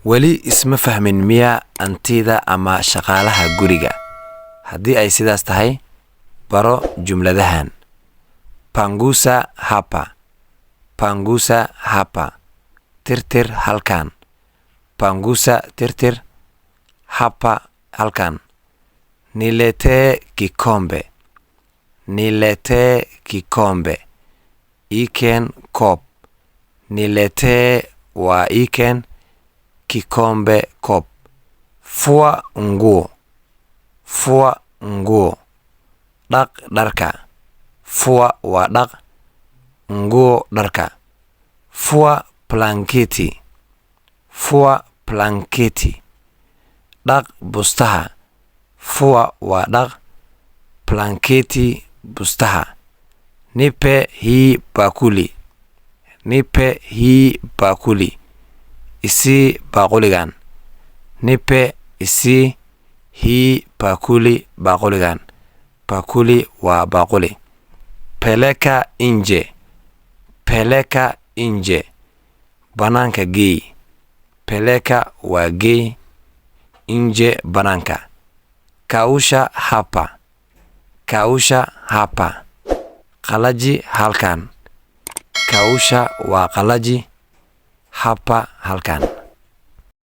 weli isma fahmin miya antida ama shaqaalaha guriga. haddii ay sidaas tahay, baro jumladahan. Pangusa hapa. Pangusa hapa. Tirtir halkan. Pangusa tirtir. Hapa halkan. Nilete kikombe. Nilete kikombe. Iken kop. Nilete wa iken kikombe kop. Fua nguo. Fua nguo. Dak darka. Fua wa dak. Nguo darka. Fua blanketi. Fua blanketi. Dak bustaha. Fua wa dak. Blanketi bustaha. Nipe hii bakuli. Nipe hii bakuli. Isi bakuligan. Nipe isi hii bakuli bakuligan. Bakuli wa bakuli. Peleka inje. Peleka inje. Bananka gei. Peleka wa gei. Inje bananka. Kausha hapa. Kausha hapa. Qalaji halkan. Kausha wa qalaji. Hapa halkan.